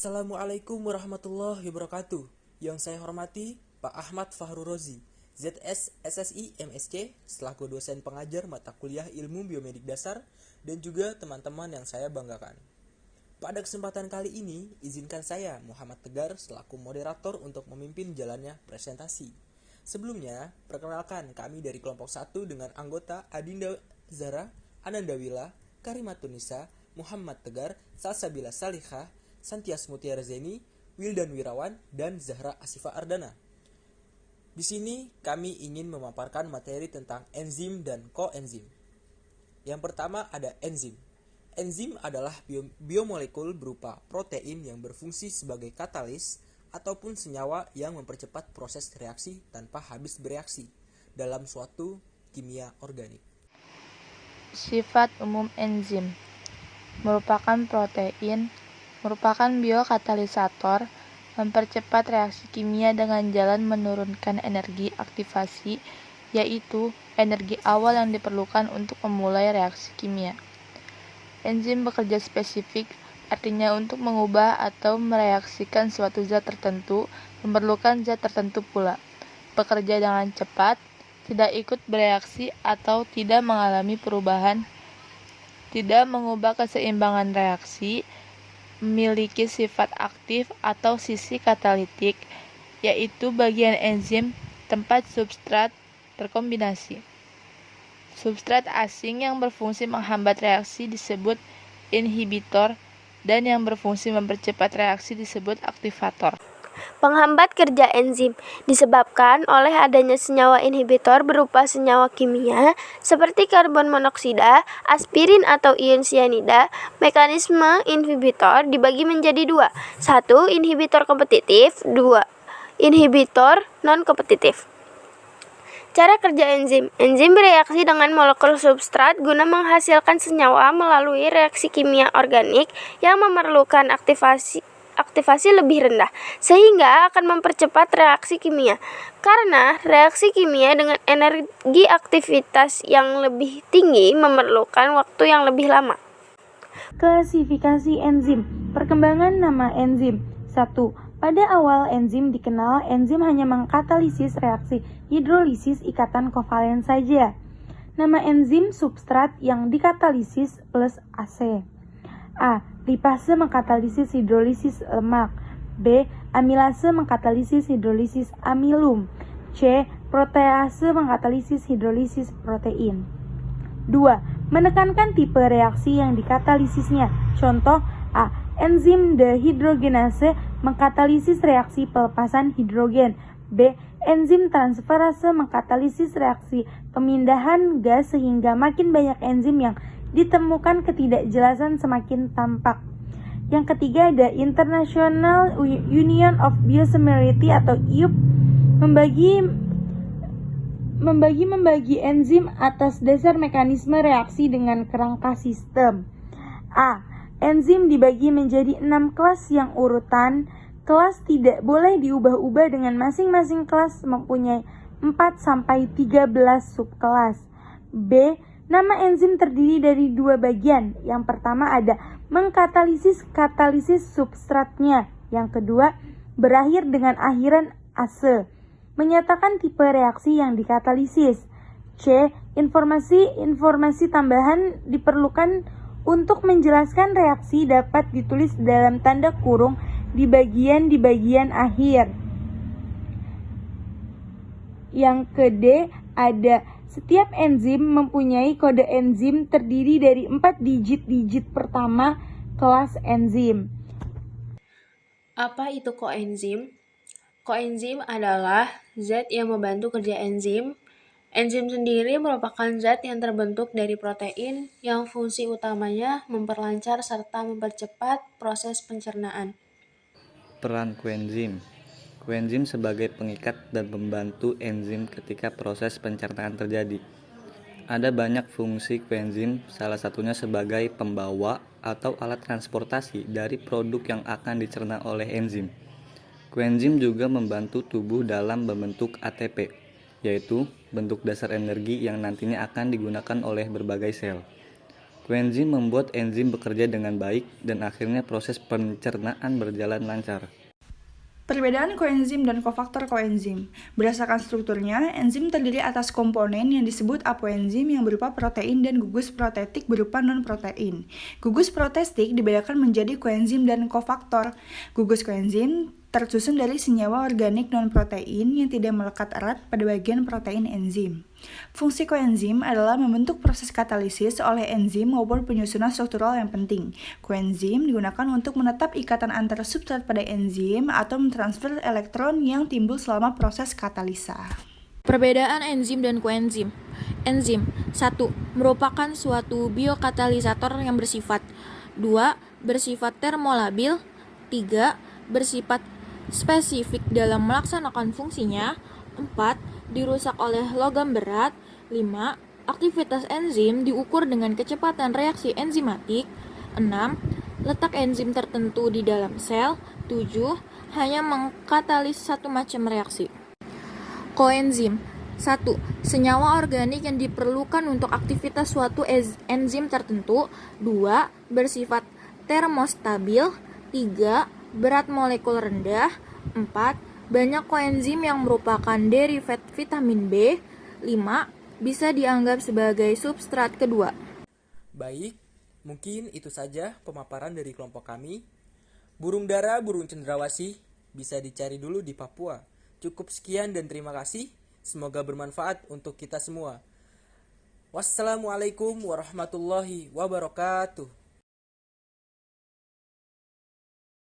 Assalamualaikum warahmatullahi wabarakatuh. Yang saya hormati Pak Ahmad Fahru Rozi, ZS SSI MSc, selaku dosen pengajar mata kuliah Ilmu Biomedik Dasar, dan juga teman-teman yang saya banggakan. Pada kesempatan kali ini, izinkan saya Muhammad Tegar selaku moderator untuk memimpin jalannya presentasi. Sebelumnya, perkenalkan kami dari kelompok 1 dengan anggota Adinda Zara, Ananda Wila, Karimatunisa, Muhammad Tegar, Salsabila Salihah, Santias Mutiara Zeni, Wildan Wirawan, dan Zahra Asifa Ardana. Di sini kami ingin memaparkan materi tentang enzim dan koenzim. Yang pertama ada enzim. Enzim adalah biomolekul berupa protein yang berfungsi sebagai katalis ataupun senyawa yang mempercepat proses reaksi tanpa habis bereaksi dalam suatu kimia organik. Sifat umum enzim merupakan biokatalisator, mempercepat reaksi kimia dengan jalan menurunkan energi aktivasi, yaitu energi awal yang diperlukan untuk memulai reaksi kimia. Enzim bekerja spesifik, artinya untuk mengubah atau mereaksikan suatu zat tertentu, memerlukan zat tertentu pula. Bekerja dengan cepat, tidak ikut bereaksi atau tidak mengalami perubahan, tidak mengubah keseimbangan reaksi, memiliki sifat aktif atau sisi katalitik, yaitu bagian enzim tempat substrat terkombinasi. Substrat asing yang berfungsi menghambat reaksi disebut inhibitor, dan yang berfungsi mempercepat reaksi disebut aktivator. Penghambat kerja enzim disebabkan oleh adanya senyawa inhibitor berupa senyawa kimia seperti karbon monoksida, aspirin atau ion sianida. Mekanisme inhibitor dibagi menjadi dua. 1. Inhibitor kompetitif. 2. Inhibitor non-kompetitif. Cara kerja enzim. Enzim bereaksi dengan molekul substrat guna menghasilkan senyawa melalui reaksi kimia organik yang memerlukan aktivasi lebih rendah, sehingga akan mempercepat reaksi kimia. Karena reaksi kimia dengan energi aktivitas yang lebih tinggi memerlukan waktu yang lebih lama. Klasifikasi enzim. Perkembangan nama enzim. 1. Pada awal enzim dikenal, enzim hanya mengkatalisis reaksi hidrolisis ikatan kovalen saja. Nama enzim substrat yang dikatalisis plus AC. A. Lipase mengkatalisis hidrolisis lemak. B. Amilase mengkatalisis hidrolisis amilum. C. Protease mengkatalisis hidrolisis protein. 2. Menekankan tipe reaksi yang dikatalisisnya. Contoh A. Enzim dehidrogenase mengkatalisis reaksi pelepasan hidrogen. B. Enzim transferase mengkatalisis reaksi pemindahan gas sehingga makin banyak enzim yang ditemukan ketidakjelasan semakin tampak. Yang ketiga ada International Union of Biosimilarity atau IUP membagi enzim atas dasar mekanisme reaksi dengan kerangka sistem. A. Enzim dibagi menjadi 6 kelas yang urutan. Kelas tidak boleh diubah-ubah dengan masing-masing kelas mempunyai 4-13 subkelas. B. Nama enzim terdiri dari 2 bagian. Yang pertama ada mengkatalisis substratnya. Yang kedua berakhir dengan akhiran ase. Menyatakan tipe reaksi yang dikatalisis. C. Informasi tambahan diperlukan untuk menjelaskan reaksi dapat ditulis dalam tanda kurung di bagian akhir. Yang ke-D ada setiap enzim mempunyai kode enzim terdiri dari 4 digit pertama kelas enzim. Apa itu koenzim? Koenzim adalah zat yang membantu kerja enzim. Enzim sendiri merupakan zat yang terbentuk dari protein yang fungsi utamanya memperlancar serta mempercepat proses pencernaan. Peran koenzim. Koenzim sebagai pengikat dan pembantu enzim ketika proses pencernaan terjadi. Ada banyak fungsi koenzim, salah satunya sebagai pembawa atau alat transportasi dari produk yang akan dicerna oleh enzim. Koenzim juga membantu tubuh dalam membentuk ATP, yaitu bentuk dasar energi yang nantinya akan digunakan oleh berbagai sel. Koenzim membuat enzim bekerja dengan baik dan akhirnya proses pencernaan berjalan lancar. Perbedaan koenzim dan kofaktor koenzim. Berdasarkan strukturnya, enzim terdiri atas komponen yang disebut apoenzim yang berupa protein dan gugus protetik berupa non-protein. Gugus protetik dibedakan menjadi koenzim dan kofaktor. Gugus koenzim tersusun dari senyawa organik non-protein yang tidak melekat erat pada bagian protein enzim. Fungsi koenzim adalah membentuk proses katalisis oleh enzim maupun penyusunan struktural yang penting. Koenzim digunakan untuk menetap ikatan antara substrat pada enzim atau mentransfer elektron yang timbul selama proses katalisa. Perbedaan enzim dan koenzim. Enzim 1. Merupakan suatu biokatalisator yang bersifat 2. Bersifat termolabil 3. Bersifat spesifik dalam melaksanakan fungsinya 4. Dirusak oleh logam berat 5. Aktivitas enzim diukur dengan kecepatan reaksi enzimatik 6. Letak enzim tertentu di dalam sel 7. Hanya mengkatalis satu macam reaksi. Koenzim 1. Senyawa organik yang diperlukan untuk aktivitas suatu enzim tertentu 2. Bersifat termostabil 3. Berat molekul rendah 4. Banyak koenzim yang merupakan derivat vitamin B 5. Bisa dianggap sebagai substrat kedua. Baik, mungkin itu saja pemaparan dari kelompok kami. Burung dara, burung cendrawasih bisa dicari dulu di Papua. Cukup sekian dan terima kasih. Semoga bermanfaat untuk kita semua. Wassalamualaikum warahmatullahi wabarakatuh.